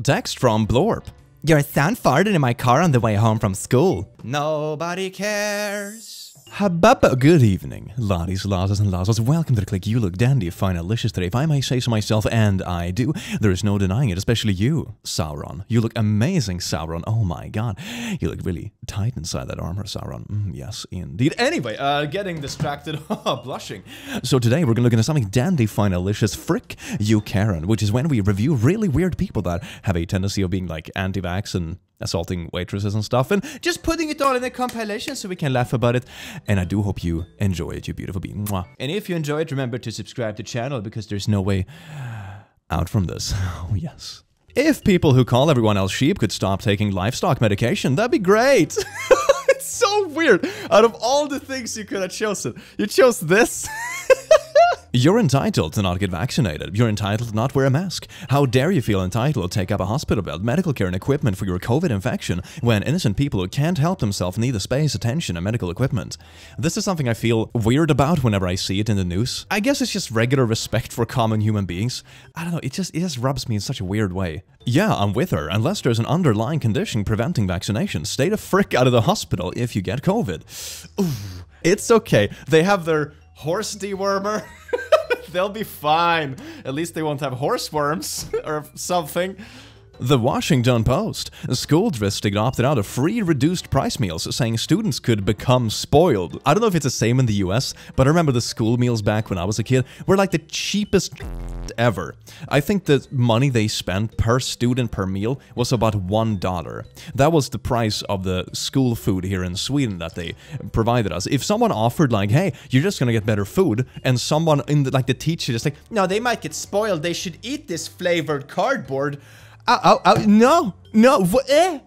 Text from Blorp. Your son farted in my car on the way home from school. Nobody cares. Hababa, good evening, laddies, lasses, and lasses. Welcome to the click. You look dandy, fine, delicious today. If I may say so myself, and I do, there is no denying it, especially you, Sauron. You look amazing, Sauron. Oh my god. You look really tight inside that armor, Sauron. Yes, indeed. Anyway, getting distracted, blushing. So today we're gonna look into something dandy, fine, delicious, frick you, Karen, which is when we review really weird people that have a tendency of being like anti-vax and assaulting waitresses and stuff, and just putting it all in a compilation so we can laugh about it. And I do hope you enjoy it, you beautiful being. Mwah. And if you enjoy it, remember to subscribe to the channel because there's no way out from this. Oh, yes. If people who call everyone else sheep could stop taking livestock medication, that'd be great. It's so weird. Out of all the things you could have chosen, you chose this. You're entitled to not get vaccinated. You're entitled to not wear a mask. How dare you feel entitled to take up a hospital bed, medical care, and equipment for your COVID infection when innocent people who can't help themselves need the space, attention, and medical equipment? This is something I feel weird about whenever I see it in the news. I guess it's just regular respect for common human beings. I don't know, it just rubs me in such a weird way. Yeah, I'm with her. Unless there's an underlying condition preventing vaccination, stay the frick out of the hospital if you get COVID. Ooh, it's okay. They have their horse dewormer. They'll be fine. At least they won't have horse worms or something. The Washington Post. School district opted out of free reduced price meals, saying students could become spoiled. I don't know if it's the same in the US, but I remember the school meals back when I was a kid were like the cheapest ever. I think the money they spent per student per meal was about $1. That was the price of the school food here in Sweden that they provided us. If someone offered like, hey, you're just gonna get better food, and someone in the, like the teacher just like, no, they might get spoiled, they should eat this flavored cardboard. No.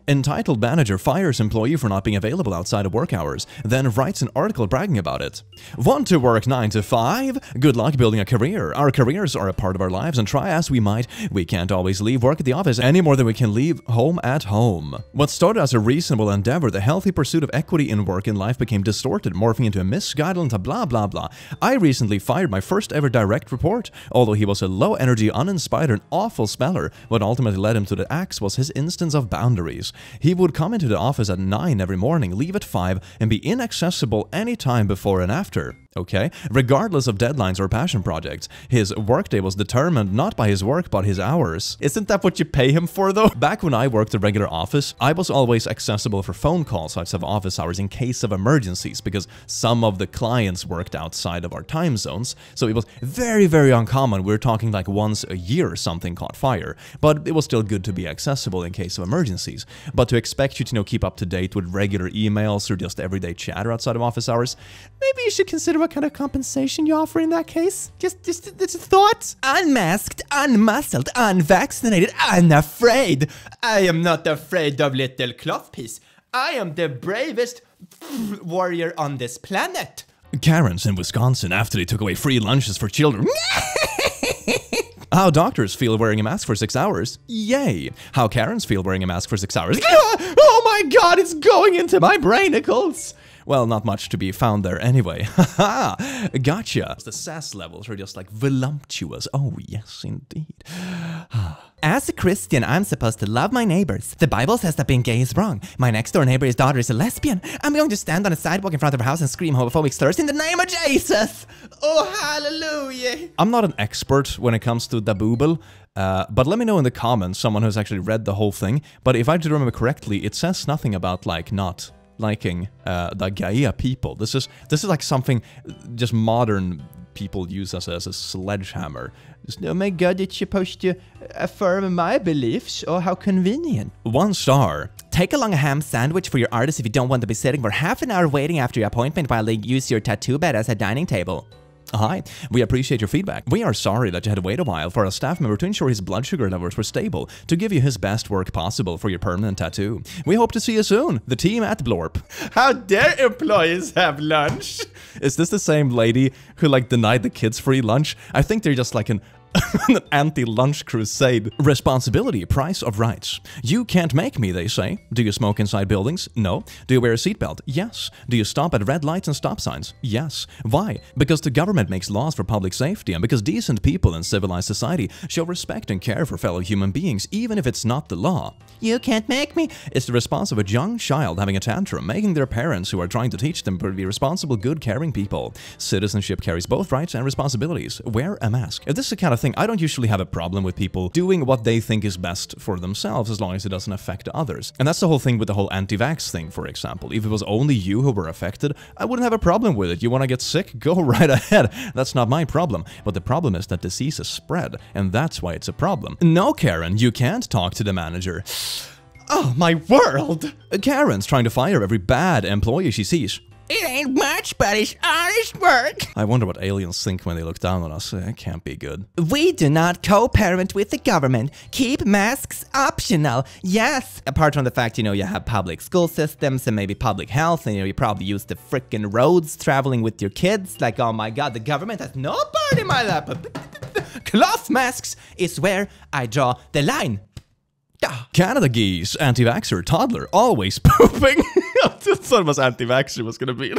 Entitled manager fires employee for not being available outside of work hours, then writes an article bragging about it. Want to work 9 to 5? Good luck building a career. Our careers are a part of our lives, and try as we might, we can't always leave work at the office any more than we can leave home at home. What started as a reasonable endeavor, the healthy pursuit of equity in work and life became distorted, morphing into a misguided and blah blah blah. I recently fired my first ever direct report. Although he was a low energy, uninspired, and awful speller, what ultimately led him to the axe was his instance of boundaries. He would come into the office at 9 every morning, leave at 5, and be inaccessible any time before and after. Okay? Regardless of deadlines or passion projects, his workday was determined not by his work but his hours. Isn't that what you pay him for though? Back when I worked a regular office, I was always accessible for phone calls outside of office hours in case of emergencies because some of the clients worked outside of our time zones, so it was very, very uncommon. We were talking like once a year something caught fire, but it was still good to be accessible in case of emergencies. But to expect you to keep up to date with regular emails or just everyday chatter outside of office hours, maybe you should consider what kind of compensation you offer in that case. Just a thought. Unmasked, unmuscled, unvaccinated, unafraid. I am not afraid of little cloth piece. I am the bravest warrior on this planet. Karens in Wisconsin after they took away free lunches for children. How doctors feel wearing a mask for 6 hours. Yay. How Karens feel wearing a mask for 6 hours. Oh my god, it's going into my brainicles. Well, not much to be found there anyway. Haha, gotcha. The sass levels are just like voluptuous. Oh, yes, indeed. As a Christian, I'm supposed to love my neighbors. The Bible says that being gay is wrong. My next door neighbor's daughter is a lesbian. I'm going to stand on a sidewalk in front of her house and scream homophobic slurs in the name of Jesus. Oh, hallelujah. I'm not an expert when it comes to the booble. But let me know in the comments, someone who's actually read the whole thing. But if I do remember correctly, it says nothing about like not liking the Gaia people. This is like something just modern people use as a sledgehammer. Just, oh my god, it's supposed to affirm my beliefs. Oh, how convenient. 1 star. Take along a ham sandwich for your artist if you don't want to be sitting for half an hour waiting after your appointment while they use your tattoo bed as a dining table. Hi, we appreciate your feedback. We are sorry that you had to wait a while for a staff member to ensure his blood sugar levels were stable to give you his best work possible for your permanent tattoo. We hope to see you soon. The team at Blorp. How dare employees have lunch? Is this the same lady who like denied the kids free lunch? I think they're just like an An anti-lunch crusade. Responsibility, price of rights. You can't make me, they say. Do you smoke inside buildings? No. Do you wear a seatbelt? Yes. Do you stop at red lights and stop signs? Yes. Why? Because the government makes laws for public safety, and because decent people in civilized society show respect and care for fellow human beings, even if it's not the law. You can't make me. It's the response of a young child having a tantrum, making their parents who are trying to teach them to be responsible, good, caring people. Citizenship carries both rights and responsibilities. Wear a mask. If this is the kind of thing, I don't usually have a problem with people doing what they think is best for themselves as long as it doesn't affect others. And that's the whole thing with the whole anti-vax thing, for example. If it was only you who were affected, I wouldn't have a problem with it. You want to get sick? Go right ahead. That's not my problem. But the problem is that diseases spread, and that's why it's a problem. No, Karen, you can't talk to the manager. Oh, my world! Karen's trying to fire every bad employee she sees. It ain't much, but it's honest work. I wonder what aliens think when they look down on us. It can't be good. We do not co-parent with the government. Keep masks optional. Yes. Apart from the fact, you have public school systems and maybe public health, and you probably use the frickin' roads traveling with your kids. Like, oh my god, the government has no part in my lap. Cloth masks is where I draw the line. Canada geese, anti-vaxxer, toddler, always pooping. I thought it was anti-vaxxer was gonna be.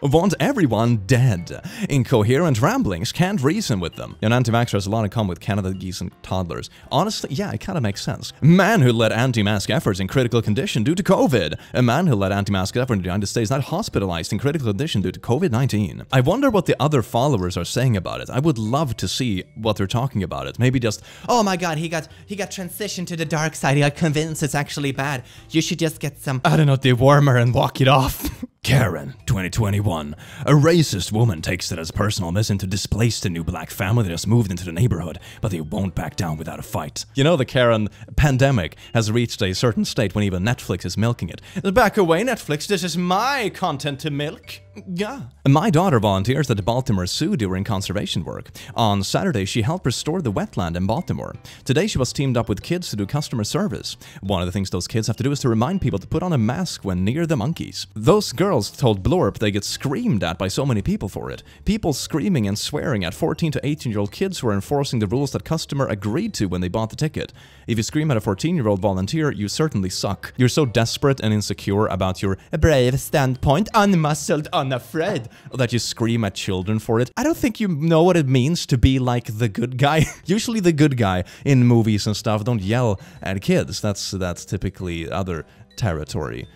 Want everyone dead. Incoherent ramblings, can't reason with them. An anti-vaxxer has a lot in common with Canada geese and toddlers. Honestly, yeah, it kind of makes sense. Man who led anti-mask efforts in critical condition due to COVID. A man who led anti-mask efforts in the United States not hospitalized in critical condition due to COVID-19. I wonder what the other followers are saying about it. I would love to see what they're talking about it. Maybe just, oh my god, he got transitioned to the dark side. He got convinced it's actually bad. You should just get some, I don't know, dewormer and walk it off. Karen, 2021. A racist woman takes it as personal mission to displace the new black family that has moved into the neighborhood, but they won't back down without a fight. You know, the Karen pandemic has reached a certain state when even Netflix is milking it. Back away, Netflix. This is my content to milk. Yeah. My daughter volunteers at the Baltimore Zoo during conservation work. On Saturday, she helped restore the wetland in Baltimore. Today, she was teamed up with kids to do customer service. One of the things those kids have to do is to remind people to put on a mask when near the monkeys. Those girls told Blorp they get screamed at by so many people for it. People screaming and swearing at 14 to 18-year-old kids who are enforcing the rules that customer agreed to when they bought the ticket. If you scream at a 14-year-old volunteer, you certainly suck. You're so desperate and insecure about your brave standpoint, unmuscled, unafraid, that you scream at children for it. I don't think you know what it means to be like the good guy. Usually the good guy in movies and stuff don't yell at kids. That's typically other territory.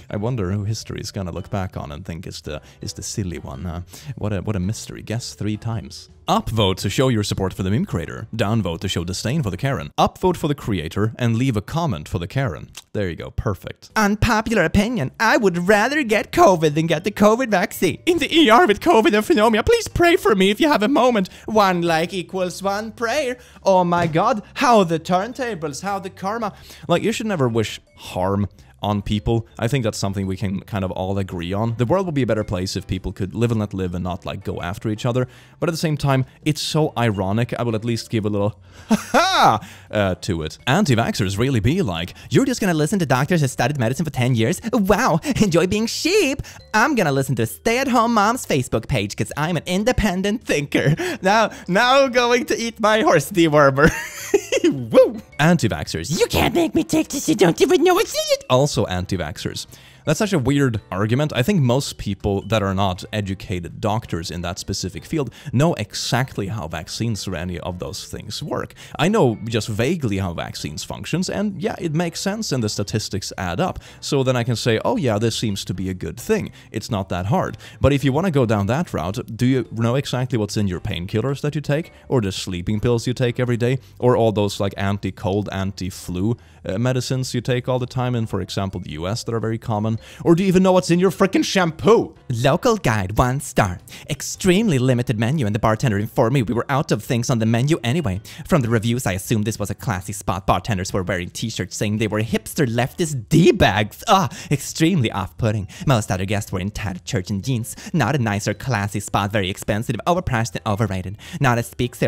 I wonder who history is gonna look back on and think is the silly one. What a mystery. Guess 3 times. Upvote to show your support for the meme creator. Downvote to show disdain for the Karen. Upvote for the creator and leave a comment for the Karen. There you go. Perfect. Unpopular opinion. I would rather get COVID than get the COVID vaccine. In the ER with COVID and pneumonia. Please pray for me if you have a moment. 1 like equals 1 prayer. Oh my god. How the turntables. How the karma. Like, you should never wish harm on people. I think that's something we can kind of all agree on. The world would be a better place if people could live and let live and not like go after each other. But at the same time, it's so ironic. I will at least give a little ha-ha to it. Anti-vaxxers really be like, you're just gonna listen to doctors who studied medicine for 10 years? Wow, enjoy being sheep. I'm gonna listen to Stay-at-Home Mom's Facebook page because I'm an independent thinker. Now going to eat my horse dewormer. Woo! Anti-vaxxers. You can't make me take this, you don't even know what's in it. Also anti-vaxxers. That's such a weird argument. I think most people that are not educated doctors in that specific field know exactly how vaccines or any of those things work. I know just vaguely how vaccines functions, and yeah, it makes sense and the statistics add up. So then I can say, oh yeah, this seems to be a good thing. It's not that hard. But if you want to go down that route, do you know exactly what's in your painkillers that you take? Or the sleeping pills you take every day? Or all those like anti-cold, anti-flu medicines you take all the time in, for example, the US that are very common? Or do you even know what's in your frickin' shampoo? Local guide, 1 star. Extremely limited menu, and the bartender informed me we were out of things on the menu anyway. From the reviews, I assumed this was a classy spot. Bartenders were wearing t-shirts saying they were hipster leftist D-bags. Extremely off-putting. Most other guests were in tattered church and jeans. Not a nice or classy spot, very expensive, overpriced and overrated. Not a speakeasy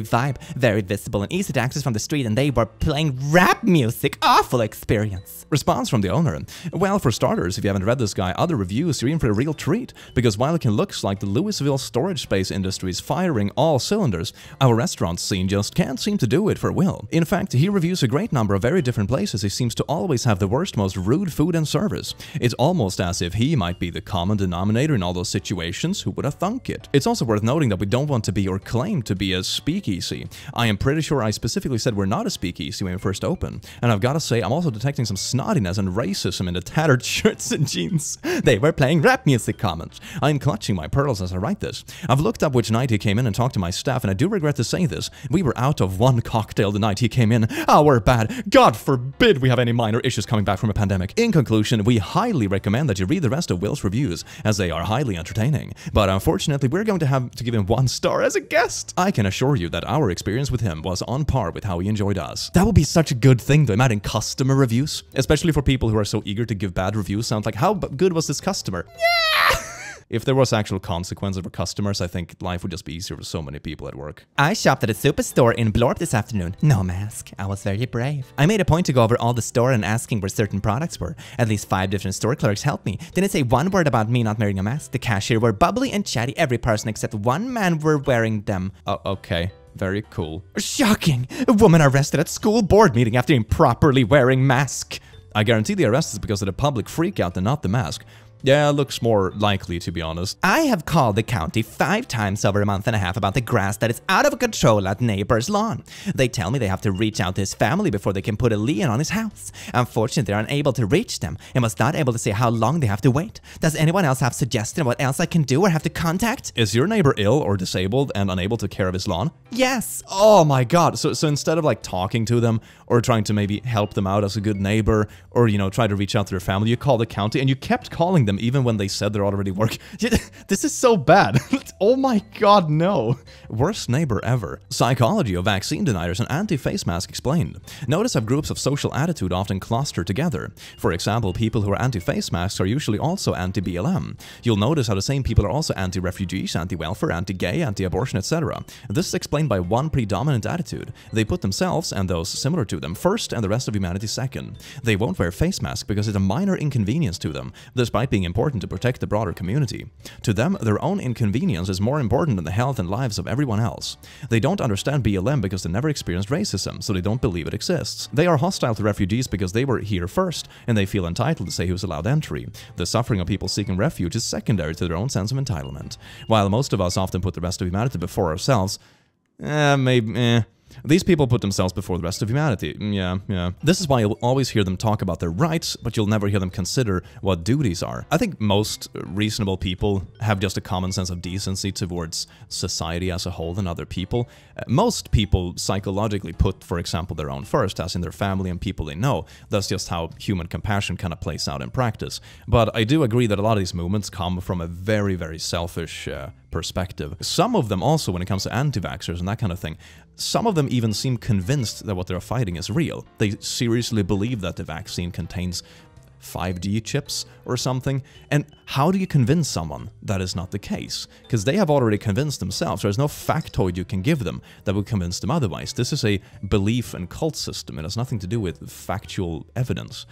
vibe, very visible and easy to access from the street, and they were playing rap music. Awful experience. Response from the owner. Well, for starters, if you haven't read this guy, other reviews, you're in for a real treat, because while it can look like the Louisville storage space industry is firing all cylinders, our restaurant scene just can't seem to do it for Will. In fact, he reviews a great number of very different places. He seems to always have the worst, most rude food and service. It's almost as if he might be the common denominator in all those situations. Who would have thunk it? It's also worth noting that we don't want to be or claim to be a speakeasy. I am pretty sure I specifically said we're not a speakeasy when we first opened. And I've got to say, I'm also detecting some snottiness and racism in the tattered shirts and jeans. They were playing rap music comments. I'm clutching my pearls as I write this. I've looked up which night he came in and talked to my staff, and I do regret to say this. We were out of one cocktail the night he came in. Oh, we're bad. God forbid we have any minor issues coming back from a pandemic. In conclusion, we highly recommend that you read the rest of Will's reviews, as they are highly entertaining. But unfortunately, we're going to have to give him 1 star as a guest. I can assure you that our experience with him was on par with how he enjoyed us. That would be such a good thing, though, imagine customer reviews. Especially for people who are so eager to give bad reviews. Sounds like, how good was this customer? Yeah! If there was actual consequences for customers, I think life would just be easier for so many people at work. I shopped at a superstore in Blorp this afternoon. No mask. I was very brave. I made a point to go over all the store and asking where certain products were. At least 5 different store clerks helped me. Didn't say one word about me not wearing a mask. The cashier were bubbly and chatty. Every person except one man were wearing them. Oh, okay. Very cool. Shocking! A woman arrested at school board meeting after improperly wearing mask. I guarantee the arrest is because of the public freakout and not the mask. Yeah, looks more likely, to be honest. I have called the county 5 times over a month and a half about the grass that is out of control at neighbor's lawn. They tell me they have to reach out to his family before they can put a lien on his house. Unfortunately, they're unable to reach them and was not able to say how long they have to wait. Does anyone else have suggestion what else I can do or have to contact? Is your neighbor ill or disabled and unable to care of his lawn? Yes. Oh my god. So instead of like talking to them or trying to maybe help them out as a good neighbor or, you know, try to reach out to their family, you call the county and you kept calling them even when they said they're already working. This is so bad. Oh my god, no. Worst neighbor ever. Psychology of vaccine deniers and anti-face mask explained. Notice how groups of social attitude often cluster together. For example, people who are anti-face masks are usually also anti-BLM. You'll notice how the same people are also anti-refugees, anti-welfare, anti-gay, anti-abortion, etc. This is explained by one predominant attitude. They put themselves and those similar to them first and the rest of humanity second. They won't wear face masks because it's a minor inconvenience to them, despite being important to protect the broader community. To them, their own inconvenience is more important than the health and lives of everyone else. They don't understand BLM because they never experienced racism, so they don't believe it exists. They are hostile to refugees because they were here first, and they feel entitled to say who's allowed entry. The suffering of people seeking refuge is secondary to their own sense of entitlement. While most of us often put the rest of humanity before ourselves, these people put themselves before the rest of humanity. Yeah. This is why you'll always hear them talk about their rights, but you'll never hear them consider what duties are. I think most reasonable people have just a common sense of decency towards society as a whole and other people. Most people psychologically put, for example, their own first, as in their family and people they know. That's just how human compassion kind of plays out in practice. But I do agree that a lot of these movements come from a very, very selfish perspective. Some of them also, when it comes to anti-vaxxers and that kind of thing, some of them even seem convinced that what they're fighting is real. They seriously believe that the vaccine contains 5G chips or something. And how do you convince someone that is not the case? Because they have already convinced themselves. There's no factoid you can give them that would convince them otherwise. This is a belief and cult system. It has nothing to do with factual evidence,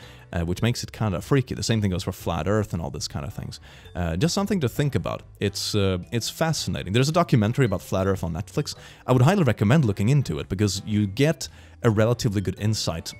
which makes it kind of freaky. The same thing goes for flat Earth and all this kind of things. Just something to think about. It's fascinating. There's a documentary about flat Earth on Netflix. I would highly recommend looking into it because you get a relatively good insight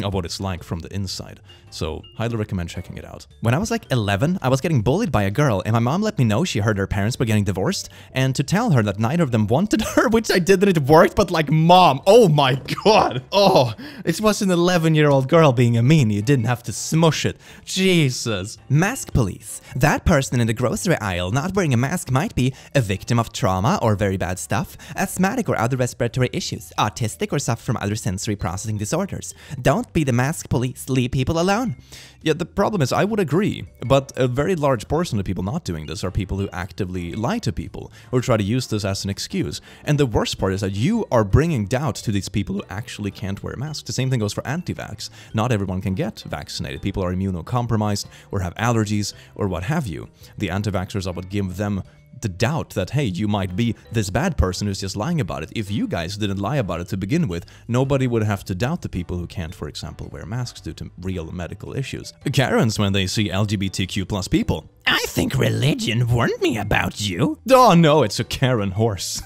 of what it's like from the inside. So, highly recommend checking it out. When I was like 11, I was getting bullied by a girl, and my mom let me know she heard her parents were getting divorced, and to tell her that neither of them wanted her, which I did, and it worked, but like, Mom, oh my god. Oh, it was an 11-year-old girl being a meanie. You didn't have to smush it. Jesus. Mask police. That person in the grocery aisle not wearing a mask might be a victim of trauma or very bad stuff, asthmatic or other respiratory issues, autistic or suffer from other sensory processing disorders. Don't be the mask police. Leave people alone. Yeah, the problem is I would agree, but a very large portion of people not doing this are people who actively lie to people or try to use this as an excuse. And the worst part is that you are bringing doubt to these people who actually can't wear masks. The same thing goes for anti-vax. Not everyone can get vaccinated. People are immunocompromised or have allergies or what have you. The anti-vaxxers are what give them the doubt that, hey, you might be this bad person who's just lying about it. If you guys didn't lie about it to begin with, nobody would have to doubt the people who can't, for example, wear masks due to real medical issues. Karens when they see LGBTQ+ people. I think religion warned me about you. Oh no, it's a Karen horse.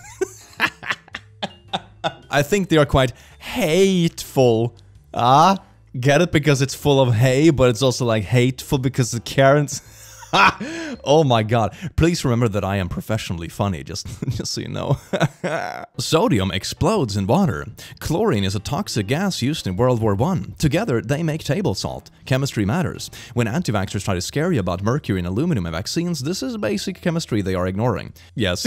I think they are quite hateful. Get it? Because it's full of hay, but it's also like hateful because the Karens... Oh my god. Please remember that I am professionally funny, just so you know. Sodium explodes in water. Chlorine is a toxic gas used in World War I. Together, they make table salt. Chemistry matters. When anti-vaxxers try to scare you about mercury and aluminum in vaccines, this is basic chemistry they are ignoring. Yes.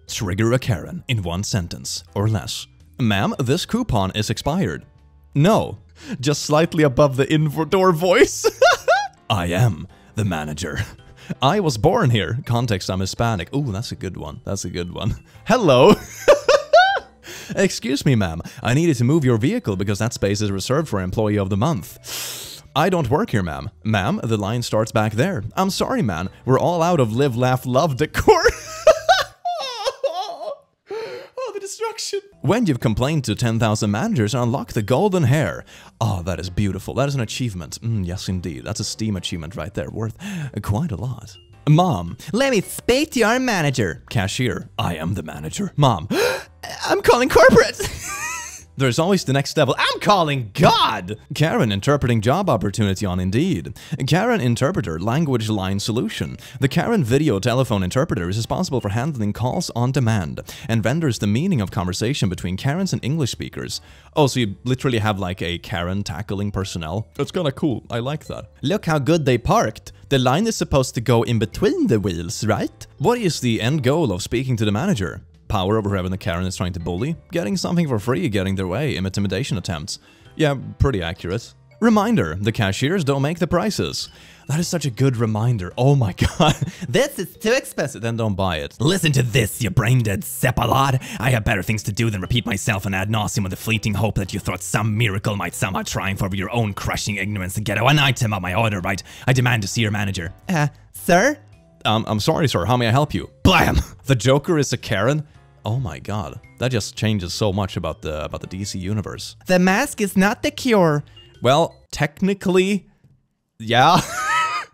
Trigger a Karen in 1 sentence or less. Ma'am, this coupon is expired. No. Just slightly above the indoor voice. I am the manager. I was born here. Context, I'm Hispanic. Ooh, that's a good one. That's a good one. Hello. Excuse me, ma'am. I needed to move your vehicle because that space is reserved for Employee of the Month. I don't work here, ma'am. Ma'am, the line starts back there. I'm sorry, man. We're all out of live, laugh, love decor. Destruction. When you've complained to 10,000 managers, unlock the golden hair. Oh, that is beautiful. That is an achievement. Yes, indeed. That's a STEAM achievement right there, worth quite a lot. Mom. Let me speak to your manager. Cashier. I am the manager. Mom. I'm calling corporate. There's always the next level. I'm calling God! Karen interpreting job opportunity on Indeed. Karen interpreter language line solution. The Karen video telephone interpreter is responsible for handling calls on demand and renders the meaning of conversation between Karens and English speakers. Oh, so you literally have like a Karen tackling personnel? That's kind of cool. I like that. Look how good they parked. The line is supposed to go in between the wheels, right? What is the end goal of speaking to the manager? Power over whoever the Karen is trying to bully, getting something for free, getting their way, intimidation attempts. Yeah, pretty accurate. Reminder, the cashiers don't make the prices. That is such a good reminder. Oh my god. This is too expensive. Then don't buy it. Listen to this, you brain-dead seppalad. I have better things to do than repeat myself and ad nauseum with the fleeting hope that you thought some miracle might somehow triumph over your own crushing ignorance and get one item on my order right. I demand to see your manager. Sir? I'm sorry, sir. How may I help you? Blam! The Joker is a Karen? Oh my god, that just changes so much about the DC universe. The mask is not the cure. Well, technically, yeah.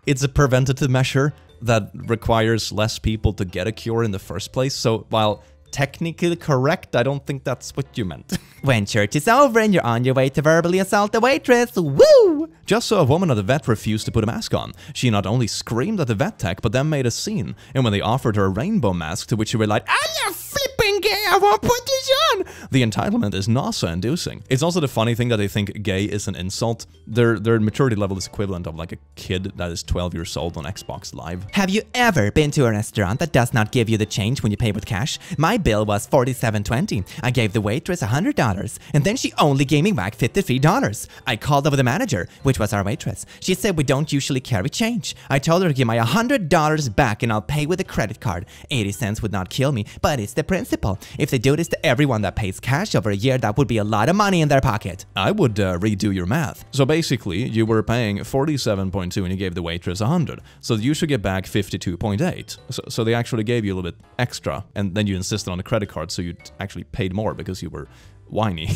It's a preventative measure that requires less people to get a cure in the first place. So while technically correct, I don't think that's what you meant. When church is over and you're on your way to verbally assault the waitress, woo! Just so a woman at the vet refused to put a mask on. She not only screamed at the vet tech, but then made a scene. And when they offered her a rainbow mask, to which she replied, "I'm not flipping gay, I won't put this on!" The entitlement is nausea-inducing. It's also the funny thing that they think gay is an insult. Their maturity level is equivalent of like a kid that is 12 years old on Xbox Live. Have you ever been to a restaurant that does not give you the change when you pay with cash? My bill was $47.20. I gave the waitress $100, and then she only gave me back $53. I called over the manager, which was our waitress. She said we don't usually carry change. I told her to give my $100 back and I'll pay with a credit card. 80 cents would not kill me, but it's the principle. If they do this to everyone that pays cash over a year, that would be a lot of money in their pocket. I would redo your math. So basically, you were paying $47.2 and you gave the waitress $100. So you should get back $52.8. So they actually gave you a little bit extra, and then you insisted on a credit card, so you actually paid more because you were whiny.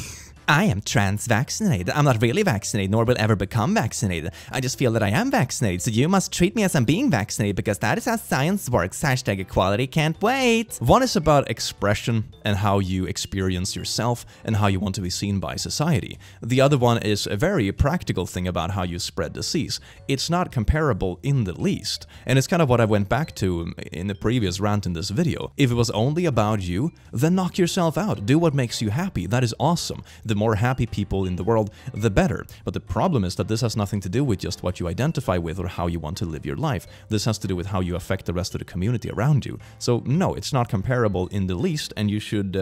I am trans-vaccinated. I'm not really vaccinated, nor will ever become vaccinated. I just feel that I am vaccinated, so you must treat me as I'm being vaccinated because that is how science works. Hashtag equality, can't wait. One is about expression and how you experience yourself and how you want to be seen by society. The other one is a very practical thing about how you spread disease. It's not comparable in the least. And it's kind of what I went back to in the previous rant in this video. If it was only about you, then knock yourself out. Do what makes you happy. That is awesome. The more happy people in the world, the better. But the problem is that this has nothing to do with just what you identify with or how you want to live your life. This has to do with how you affect the rest of the community around you. So no, it's not comparable in the least, and you should...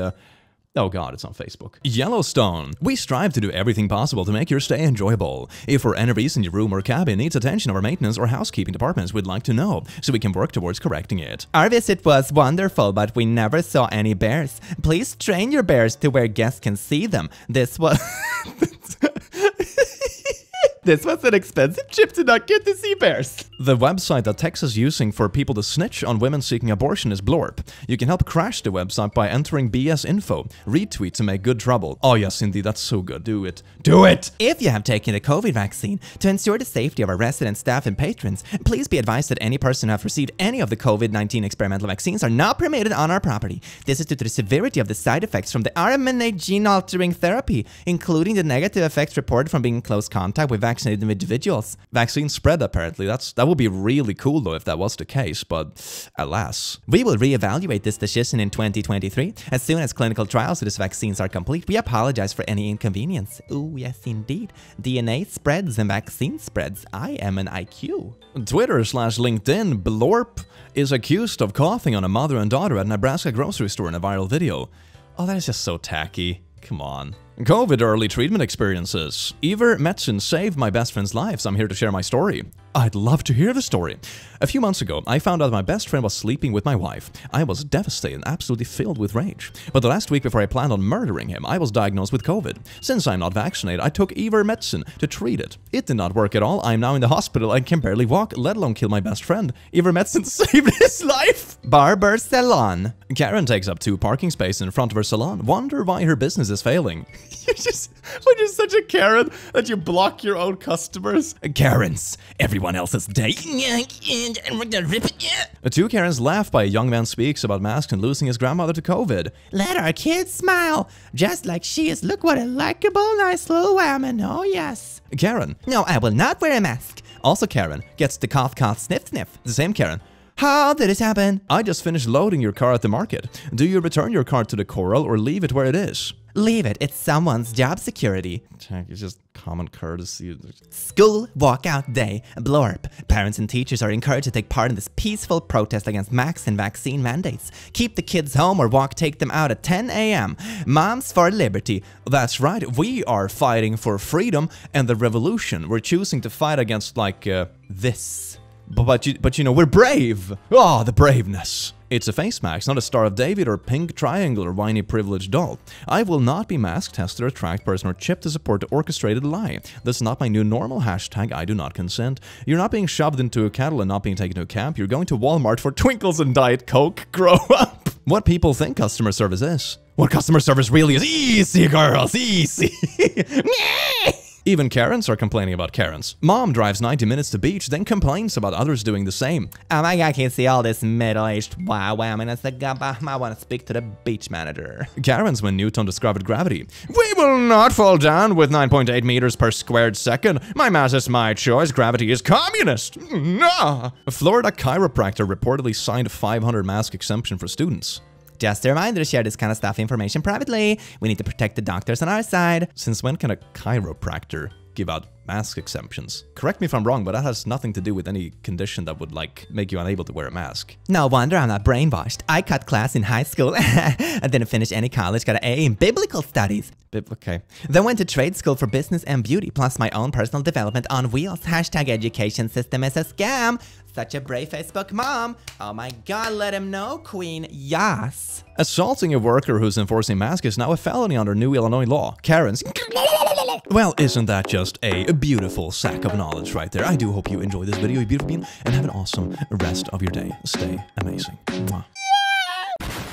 Oh god, it's on Facebook. Yellowstone. We strive to do everything possible to make your stay enjoyable. If for any reason your room or cabin needs attention of our maintenance or housekeeping departments, we'd like to know, so we can work towards correcting it. Our visit was wonderful, but we never saw any bears. Please train your bears to where guests can see them. This was... This was an expensive trip to not get to see bears. The website that Texas is using for people to snitch on women seeking abortion is Blorp. You can help crash the website by entering BS info. Retweet to make good trouble. Oh yes, indeed, that's so good. Do it. Do it! If you have taken a COVID vaccine, to ensure the safety of our residents, staff, and patrons, please be advised that any person who have received any of the COVID-19 experimental vaccines are not permitted on our property. This is due to the severity of the side effects from the RNA gene-altering therapy, including the negative effects reported from being in close contact with vaccinated individuals. Vaccine spread, apparently. That would be really cool, though, if that was the case, but alas. We will reevaluate this decision in 2023. As soon as clinical trials of these vaccines are complete, we apologize for any inconvenience. Oh, yes, indeed. DNA spreads and vaccine spreads. I am an IQ. Twitter/LinkedIn, Blorp is accused of coughing on a mother and daughter at a Nebraska grocery store in a viral video. Oh, that is just so tacky. Come on. COVID early treatment experiences. Ivermectin saved my best friend's life, so I'm here to share my story. I'd love to hear the story. A few months ago, I found out my best friend was sleeping with my wife. I was devastated and absolutely filled with rage. But the last week before I planned on murdering him, I was diagnosed with COVID. Since I'm not vaccinated, I took Ivermectin to treat it. It did not work at all. I'm now in the hospital and can barely walk, let alone kill my best friend. Ivermectin saved his life! Barber salon. Karen takes up 2 parking spaces in front of her salon. Wonder why her business is failing. You're such a Karen that you block your own customers. Karens. Everyone else is dead. 2 Karens laugh by a young man speaks about masks and losing his grandmother to COVID. Let our kids smile, just like she is. Look what a likable, nice little woman. Oh, yes. Karen. No, I will not wear a mask. Also Karen. Gets the cough, cough, sniff, sniff. The same Karen. How did this happen? I just finished loading your car at the market. Do you return your car to the Coral or leave it where it is? Leave it. It's someone's job security. It's just common courtesy. School walkout day. Blorp. Parents and teachers are encouraged to take part in this peaceful protest against masks and vaccine mandates. Keep the kids home or take them out at 10 a.m. Moms for liberty. That's right. We are fighting for freedom and the revolution. We're choosing to fight against, this. But you know, we're brave! Oh, the braveness! It's a face mask, not a Star of David or pink triangle or whiny privileged doll. I will not be mask tested or attract person or chip to support the orchestrated lie. This is not my new normal. Hashtag I do not consent. You're not being shoved into a kettle and not being taken to a camp. You're going to Walmart for Twinkles and Diet Coke. Grow up! What people think customer service is. What customer service really is. Easy, girls, easy! Even Karens are complaining about Karens. Mom drives 90 minutes to beach, then complains about others doing the same. Oh my god, I can see all this middle-aged wow women. I want to speak to the beach manager. Karens when Newton discovered gravity. We will not fall down with 9.8 meters per squared second. My mass is my choice. Gravity is communist. No. A Florida chiropractor reportedly signed a 500 mask exemption for students. Just a reminder to share this kind of stuff information privately. We need to protect the doctors on our side. Since when can a chiropractor give out mask exemptions? Correct me if I'm wrong, but that has nothing to do with any condition that would make you unable to wear a mask. No wonder I'm not brainwashed. I cut class in high school. I didn't finish any college, got an A in biblical studies. Okay. Then went to trade school for business and beauty, plus my own personal development on wheels. Hashtag education system is a scam. Such a brave Facebook mom. Oh my god, let him know, queen. Yas. Assaulting a worker who's enforcing mask is now a felony under new Illinois law. Karens. Well, isn't that just a beautiful sack of knowledge right there? I do hope you enjoyed this video, you beautiful being, and have an awesome rest of your day. Stay amazing. Mwah.